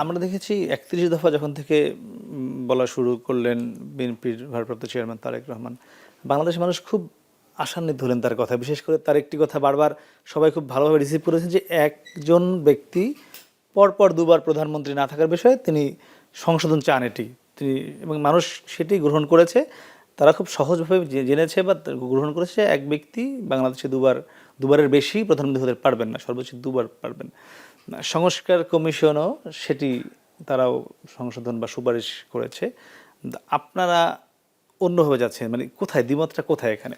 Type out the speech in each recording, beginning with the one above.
আমরা দেখেছি ৩১ দফা যখন থেকে বলা শুরু করলেন বিএনপির ভারপ্রাপ্ত চেয়ারম্যান তারেক রহমান, বাংলাদেশের মানুষ খুব আশান্বিত হলেন তার কথা। বিশেষ করে তার একটি কথা বারবার সবাই খুব ভালোভাবে রিসিভ করেছেন যে একজন ব্যক্তি পরপর দুবার প্রধানমন্ত্রী না থাকার বিষয়ে তিনি সংশোধন চান এটি তিনি, এবং মানুষ সেটি গ্রহণ করেছে। তারা খুব সহজভাবে জেনেছে বা গ্রহণ করেছে এক ব্যক্তি বাংলাদেশে দুবারের বেশি প্রধানমন্ত্রী হতে পারবেন না, সর্বোচ্চ দুবার পারবেন। সংস্কার কমিশনও সেটি তারাও সংশোধন বা সুপারিশ করেছে। আপনারা অন্যভাবে যাচ্ছেন, মানে কোথায় দ্বিমতটা কোথায় এখানে?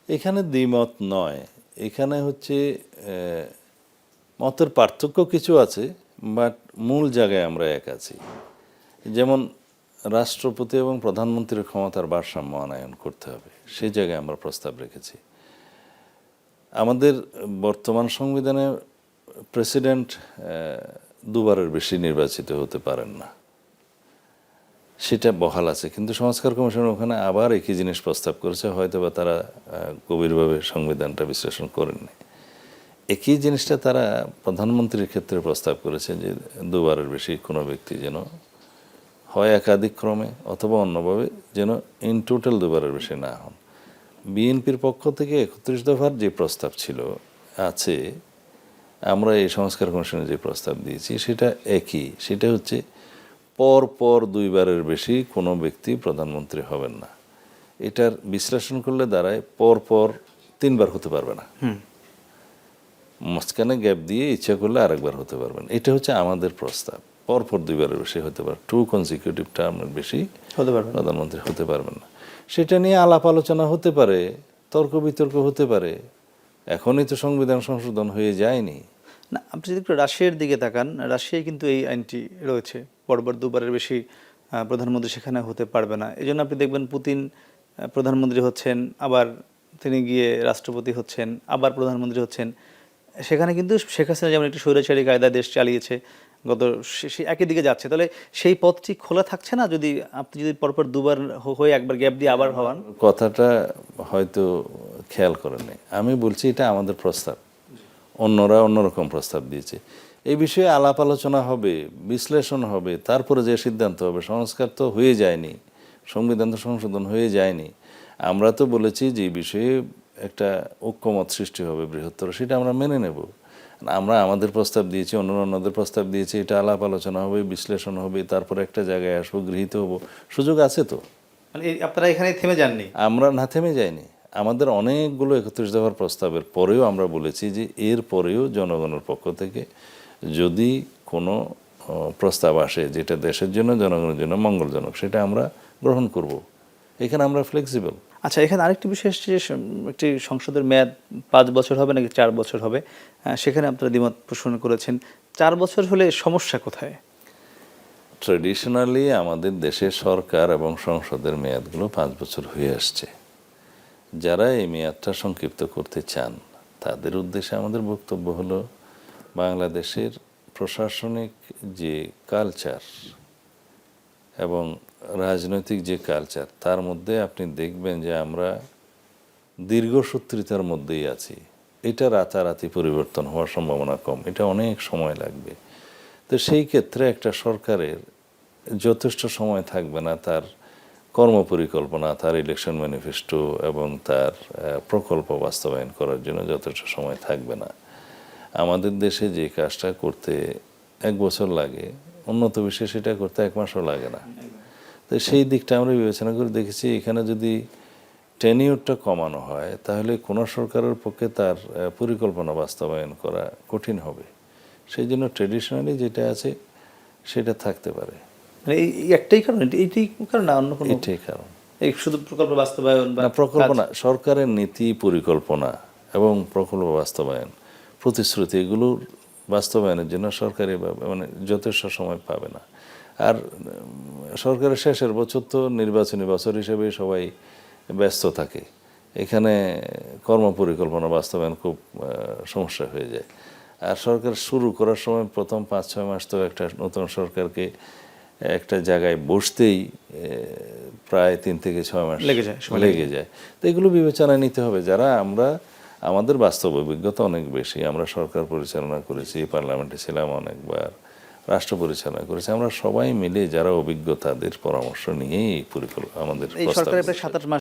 এখানে দ্বিমত নয়, এখানে হচ্ছে মতের পার্থক্য কিছু আছে, বাট মূল জায়গায় আমরা এক আছি। যেমন রাষ্ট্রপতি এবং প্রধানমন্ত্রীর ক্ষমতার ভারসাম্য আনয়ন করতে হবে, সেই জায়গায় আমরা প্রস্তাব রেখেছি। আমাদের বর্তমান সংবিধানে প্রেসিডেন্ট দুবারের বেশি নির্বাচিত হতে পারেন না, সেটা বহাল আছে। কিন্তু সংস্কার কমিশন ওখানে আবার একই জিনিস প্রস্তাব করেছে, হয়তো বা তারা গভীরভাবে সংবিধানটা বিশ্লেষণ করেননি। একই জিনিসটা তারা প্রধানমন্ত্রীর ক্ষেত্রে প্রস্তাব করেছে যে দুবারের বেশি কোনো ব্যক্তি যেন হয় একাধিক ক্রমে অথবা অন্যভাবে যেন ইন টোটাল দুবারের বেশি না হন। বিএনপির পক্ষ থেকে ৩১ দফার যে প্রস্তাব ছিল আছে, আমরা এই সংস্কার কমিশনে যে প্রস্তাব দিয়েছি সেটা একই। সেটা হচ্ছে পর দুইবারের বেশি কোনো ব্যক্তি প্রধানমন্ত্রী হবেন না। এটার বিশ্লেষণ করলে দাঁড়ায় পর 3বার হতে পারবে না, মাঝখানে গ্যাপ দিয়ে ইচ্ছা করলে আরেকবার হতে পারবেন। এটা হচ্ছে আমাদের প্রস্তাব। পর 2বারের বেশি হতে পারে, 2 কনজিকিউটিভ টার্মের বেশি হতে পারবেন প্রধানমন্ত্রী হতে পারবেন না। সেটা নিয়ে আলাপ আলোচনা হতে পারে, তর্ক বিতর্ক হতে পারে। এখনই তো সংবিধান সংশোধন হয়ে যায়নি না। আপনি যদি একটু রাশিয়ার দিকে তাকান, রাশিয়ায় কিন্তু এই আইনটি রয়েছে, পরপর দুবারের বেশি প্রধানমন্ত্রী সেখানে হতে পারবে না। এই জন্য আপনি দেখবেন পুতিন প্রধানমন্ত্রী হচ্ছেন, আবার তিনি গিয়ে রাষ্ট্রপতি হচ্ছেন, আবার প্রধানমন্ত্রী হচ্ছেন। সেখানে কিন্তু শেখ হাসিনা যেমন একটি স্বৈরাচারী কায়দায় দেশ চালিয়েছে, গত সে একই দিকে যাচ্ছে। তাহলে সেই পথটি খোলা থাকছে না যদি আপনি যদি পরপর দুবার হয়ে একবার গ্যাপ দিয়ে আবার হওয়ান? কথাটা হয়তো খেয়াল করেননি। আমি বলছি এটা আমাদের প্রস্তাব, অন্যরা অন্যরকম প্রস্তাব দিয়েছে। এই বিষয়ে আলাপ আলোচনা হবে, বিশ্লেষণ হবে, তারপরে যে সিদ্ধান্ত হবে। সংস্কার তো হয়ে যায়নি, সংবিধান তো সংশোধন হয়ে যায়নি। আমরা তো বলেছি যে এই বিষয়ে একটা ঐক্যমত সৃষ্টি হবে বৃহত্তর, সেটা আমরা মেনে নেব। আমরা আমাদের প্রস্তাব দিয়েছি, অন্যদের প্রস্তাব দিয়েছি, এটা আলাপ আলোচনা হবে, বিশ্লেষণ হবে, তারপরে একটা জায়গায় আসবো, গৃহীত হবো। সুযোগ আছে তো। মানে আপনারা এখানে থেমে যাননি? আমরা না থেমে যাইনি। আমাদের অনেকগুলো ৩১ দফার প্রস্তাবের পরেও আমরা বলেছি যে এর পরেও জনগণের পক্ষ থেকে যদি কোনো প্রস্তাব আসে যেটা দেশের জন্য, জনগণের জন্য মঙ্গলজনক, সেটা আমরা গ্রহণ করব। এখানে আমরা ফ্লেক্সিবল। আচ্ছা, এখানে আরেকটি বিষয় এসেছে যে একটি সংসদের মেয়াদ 5 বছর হবে নাকি 4 বছর হবে, সেখানে আপনারা দ্বিমত পোষণ করেছেন। 4 বছর হলে সমস্যা কোথায়? ট্রেডিশনালি আমাদের দেশের সরকার এবং সংসদের মেয়াদগুলো 5 বছর হয়ে আসছে। যারা এই মেয়াদটা সংক্ষিপ্ত করতে চান তাদের উদ্দেশ্যে আমাদের বক্তব্য হলো, বাংলাদেশের প্রশাসনিক যে কালচার এবং রাজনৈতিক যে কালচার, তার মধ্যে আপনি দেখবেন যে আমরা দীর্ঘসূত্রিতার মধ্যেই আছি। এটা রাতারাতি পরিবর্তন হওয়ার সম্ভাবনা কম, এটা অনেক সময় লাগবে। তো সেই ক্ষেত্রে একটা সরকারের যথেষ্ট সময় থাকবে না তার কর্মপরিকল্পনা, তার ইলেকশন ম্যানিফেস্টো এবং তার প্রকল্প বাস্তবায়ন করার জন্য যথেষ্ট সময় থাকবে না। আমাদের দেশে যে কাজটা করতে 1 বছর লাগে, উন্নত বিশ্বে সেটা করতে 1 মাসও লাগে না। তো সেই দিকটা আমরা বিবেচনা করে দেখেছি, এখানে যদি টেনিউরটা কমানো হয় তাহলে কোনো সরকারের পক্ষে তার পরিকল্পনা বাস্তবায়ন করা কঠিন হবে। সেই জন্য ট্রেডিশনালি যেটা আছে সেটা থাকতে পারে। মানে এই একটাই কারণ, এইটাই কারণ না অন্য কোনো? এটাই কারণ। এই শুধু প্রকল্প বাস্তবায়ন বা প্রকল্পনা, সরকারের নীতি পরিকল্পনা এবং প্রকল্প বাস্তবায়ন, প্রতিশ্রুতি, এগুলোর বাস্তবায়নের জন্য সরকারি মানে যথেষ্ট সময় পাবে না। আর সরকারের শেষের বছর তো নির্বাচনী বছর হিসেবে সবাই ব্যস্ত থাকে, এখানে কর্মপরিকল্পনা বাস্তবায়ন খুব সমস্যা হয়ে যায়। আর সরকার শুরু করার সময় প্রথম 5-6 মাস তো একটা নতুন সরকারকে একটা জায়গায় বসতেই প্রায় 3 থেকে 6 মাস লেগে যায়। তো এগুলো বিবেচনায় নিতে হবে। যারা আমাদের বাস্তব অভিজ্ঞতা অনেক বেশি, আমরা সরকার পরিচালনা করেছি, পার্লামেন্টে ছিলাম অনেকবার, রাষ্ট্র পরিচালনা করেছে। আমরা সবাই মিলে যারা অভিজ্ঞ তাদের পরামর্শ নিয়েই আমাদের এই প্রস্তাব সরকারের প্রায় করেছে। 27 মাস